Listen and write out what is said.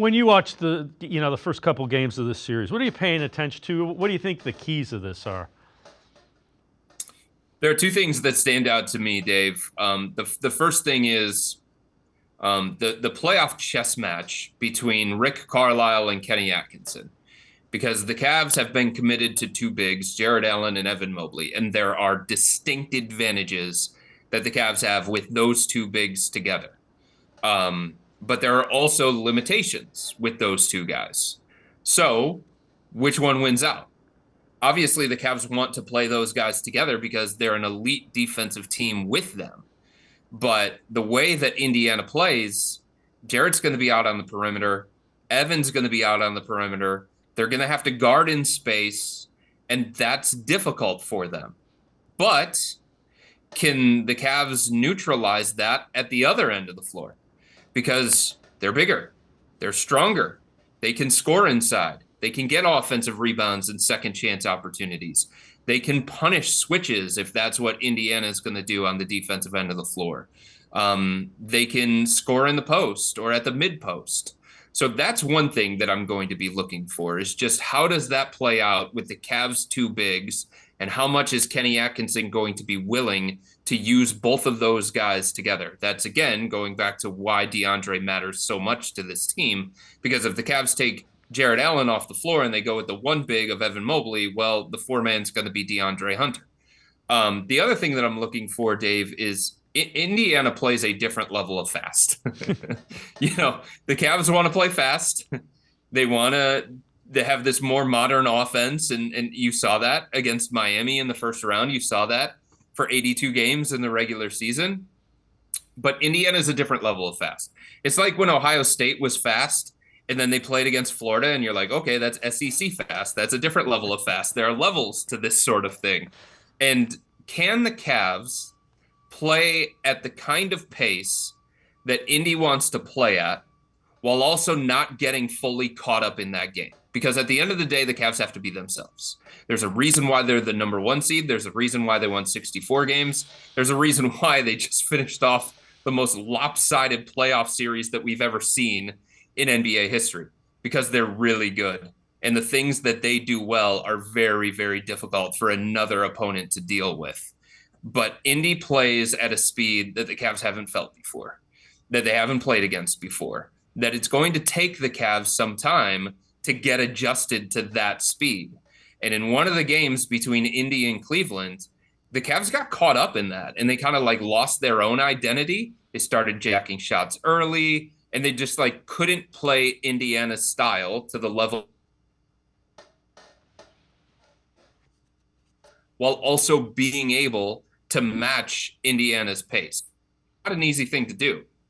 When you watch the first couple games of this series, what are you paying attention to? What do you think the keys of this are? There are two things that stand out to me, Dave. The first thing is the playoff chess match between Rick Carlisle and Kenny Atkinson, because the Cavs have been committed to two bigs, Jared Allen and Evan Mobley, and there are distinct advantages that the Cavs have with those two bigs together. But there are also limitations with those two guys. So, which one wins out? Obviously, the Cavs want to play those guys together because they're an elite defensive team with them. But the way that Indiana plays, Jared's going to be out on the perimeter. Evan's going to be out on the perimeter. They're going to have to guard in space, and that's difficult for them. But can the Cavs neutralize that at the other end of the floor? Because they're bigger, they're stronger, they can score inside, they can get offensive rebounds and second chance opportunities. They can punish switches if that's what Indiana is going to do on the defensive end of the floor. They can score in the post or at the mid post. So that's one thing that I'm going to be looking for, is just how does that play out with the Cavs two bigs, and how much is Kenny Atkinson going to be willing to use both of those guys together? That's, again, going back to why DeAndre matters so much to this team, because if the Cavs take Jared Allen off the floor and they go with the one big of Evan Mobley, well, the four-man's going to be DeAndre Hunter. The other thing that I'm looking for, Dave, is Indiana plays a different level of fast. The Cavs want to play fast. They want to have this more modern offense, and you saw that against Miami in the first round. You saw that for 82 games in the regular season. But Indiana is a different level of fast. It's like when Ohio State was fast, and then they played against Florida, and you're like, okay, that's SEC fast. That's a different level of fast. There are levels to this sort of thing. And can the Cavs play at the kind of pace that Indy wants to play at, while also not getting fully caught up in that game? Because at the end of the day, the Cavs have to be themselves. There's a reason why they're the number one seed. There's a reason why they won 64 games. There's a reason why they just finished off the most lopsided playoff series that we've ever seen in NBA history, because they're really good. And the things that they do well are very, very difficult for another opponent to deal with. But Indy plays at a speed that the Cavs haven't felt before, that they haven't played against before, that it's going to take the Cavs some time to get adjusted to that speed. And in one of the games between Indy and Cleveland, the Cavs got caught up in that, and they kind of lost their own identity. They started jacking shots early, and they just couldn't play Indiana's style to the level, while also being able to match Indiana's pace. Not an easy thing to do.